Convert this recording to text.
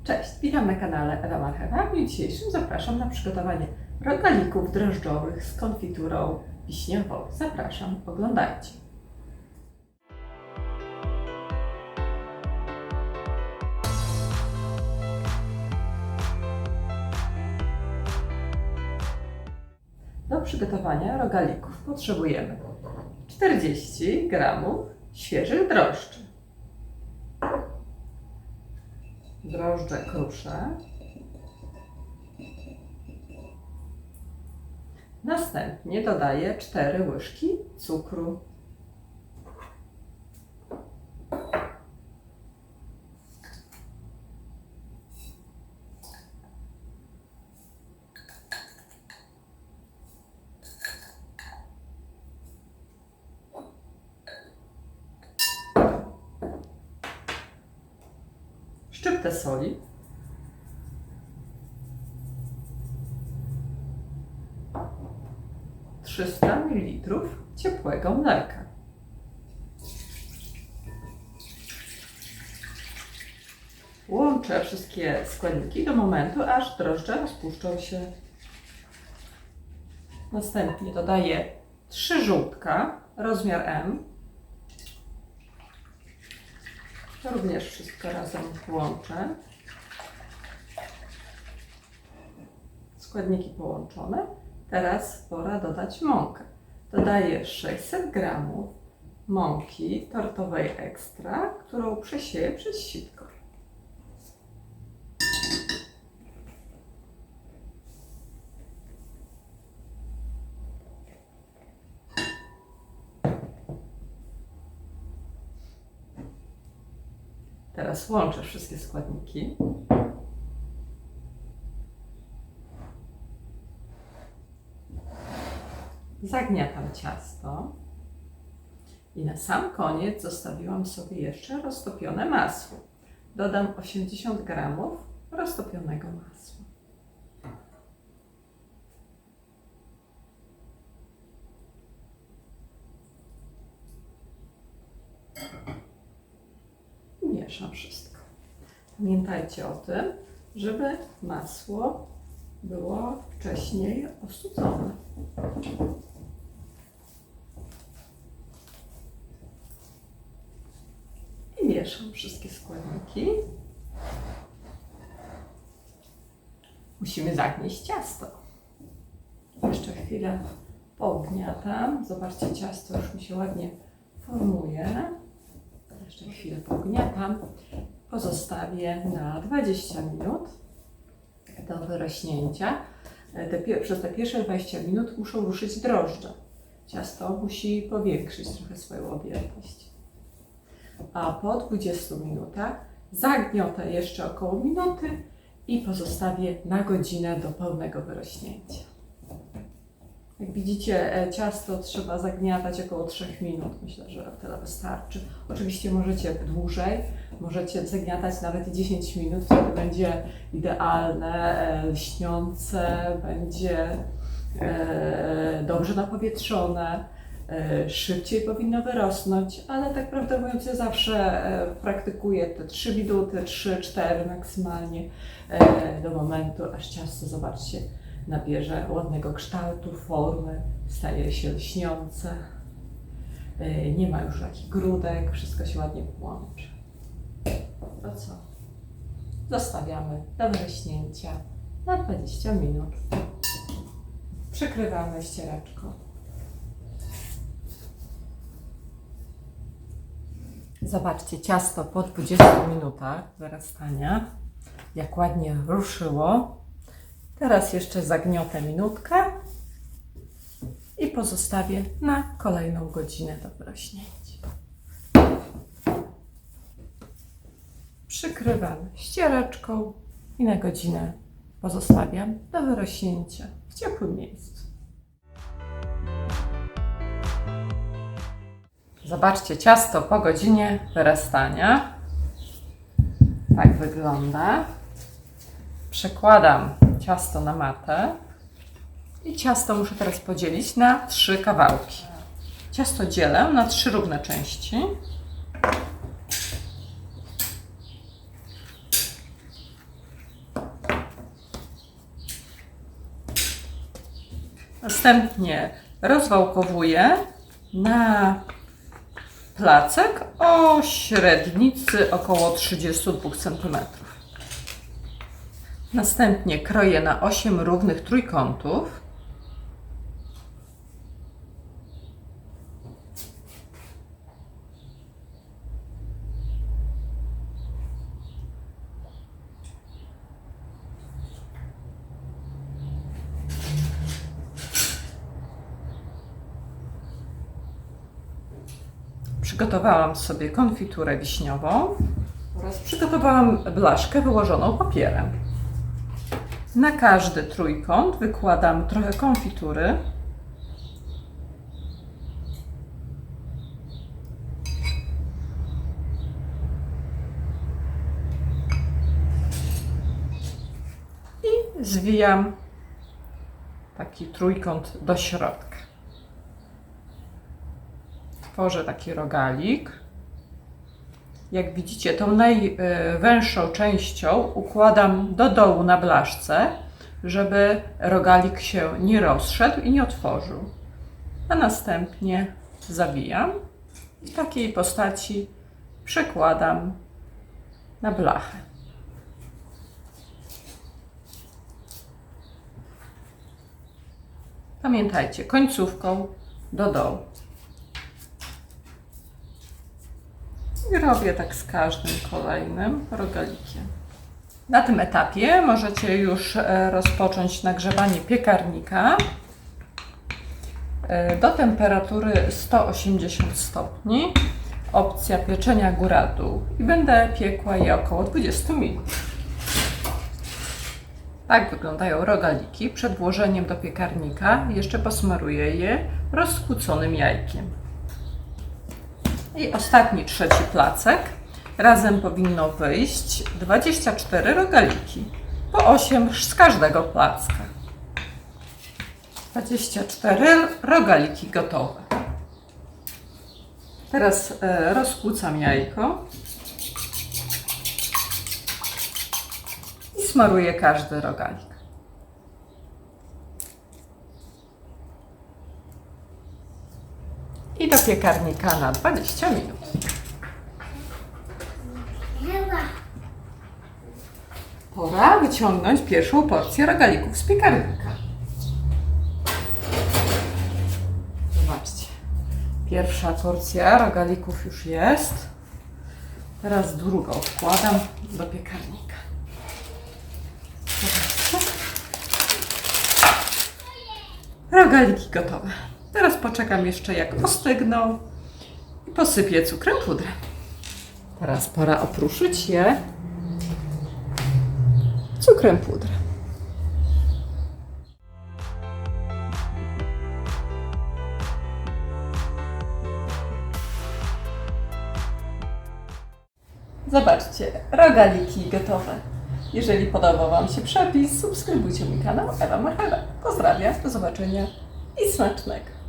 Cześć, witam na kanale Ewa Marchewa. W dniu dzisiejszym zapraszam na przygotowanie rogalików drożdżowych z konfiturą wiśniową. Zapraszam, oglądajcie. Do przygotowania rogalików potrzebujemy 40 g świeżych drożdży, drożdże krusze, następnie dodaję 4 łyżki cukru, szczyptę soli, ,300 ml ciepłego mleka, łączę wszystkie składniki do momentu, aż drożdże rozpuszczą się. Następnie dodaję 3 żółtka, rozmiar M. To również wszystko razem włączę. Składniki połączone. Teraz pora dodać mąkę. Dodaję 600 g mąki tortowej ekstra, którą przesieję przez sitko. Teraz łączę wszystkie składniki. Zagniatam ciasto i na sam koniec zostawiłam sobie jeszcze roztopione masło. Dodam 80 g roztopionego masła. I mieszam wszystko. Pamiętajcie o tym, żeby masło było wcześniej ostudzone. I mieszam wszystkie składniki. Musimy zagnieść ciasto. Jeszcze chwilę pogniatam. Zobaczcie, ciasto już mi się ładnie formuje. Jeszcze chwilę pogniatam. Pozostawię na 20 minut do wyrośnięcia. Przez te pierwsze 20 minut muszą ruszyć drożdże. Ciasto musi powiększyć trochę swoją objętość. A po 20 minutach zagniotę jeszcze około minuty i pozostawię na godzinę do pełnego wyrośnięcia. Jak widzicie, ciasto trzeba zagniatać około 3 minut. Myślę, że tyle wystarczy. Oczywiście możecie dłużej, możecie zagniatać nawet 10 minut, wtedy będzie idealne, lśniące, będzie dobrze napowietrzone, szybciej powinno wyrosnąć, ale tak prawdę mówiąc, ja zawsze praktykuję te 3 minuty, 3-4 maksymalnie do momentu, aż ciasto, zobaczcie, nabierze ładnego kształtu, formy, staje się lśniące, nie ma już takich grudek, wszystko się ładnie połączy. To co? Zostawiamy do wyrośnięcia na 20 minut. Przykrywamy ściereczką. Zobaczcie, ciasto po 20 minutach wyrastania, jak ładnie ruszyło. Teraz jeszcze zagniotę minutkę i pozostawię na kolejną godzinę do wyrośnięcia. Przykrywam ściereczką i na godzinę pozostawiam do wyrośnięcia w ciepłym miejscu. Zobaczcie, ciasto po godzinie wyrastania. Tak wygląda. Przekładam ciasto na matę i ciasto muszę teraz podzielić na 3 kawałki. Ciasto dzielę na 3 równe części. Następnie rozwałkowuję na placek o średnicy około 32 cm. Następnie kroję na 8 równych trójkątów. Przygotowałam sobie konfiturę wiśniową oraz przygotowałam blaszkę wyłożoną papierem. Na każdy trójkąt wykładam trochę konfitury. I zwijam taki trójkąt do środka. Tworzę taki rogalik. Jak widzicie, tą najwęższą częścią układam do dołu na blaszce, żeby rogalik się nie rozszedł i nie otworzył. A następnie zawijam i w takiej postaci przekładam na blachę. Pamiętajcie, końcówką do dołu. I robię tak z każdym kolejnym rogalikiem. Na tym etapie możecie już rozpocząć nagrzewanie piekarnika do temperatury 180 stopni. Opcja pieczenia góra-dół. I będę piekła je około 20 minut. Tak wyglądają rogaliki. Przed włożeniem do piekarnika jeszcze posmaruję je rozkłóconym jajkiem. I ostatni, trzeci placek. Razem powinno wyjść 24 rogaliki, po 8 z każdego placka. 24 rogaliki gotowe. Teraz rozkłócam jajko i smaruję każdy rogalik. I do piekarnika na 20 minut. Pora wyciągnąć pierwszą porcję rogalików z piekarnika. Zobaczcie, pierwsza porcja rogalików już jest. Teraz drugą wkładam do piekarnika. Zobaczcie. Rogaliki gotowe. Teraz poczekam jeszcze, jak ostygną i posypię cukrem pudrem. Teraz pora opruszyć je cukrem pudrem. Zobaczcie, rogaliki gotowe. Jeżeli podobał Wam się przepis, subskrybujcie mój kanał Ewa Marchewek. Pozdrawiam, do zobaczenia i smacznego.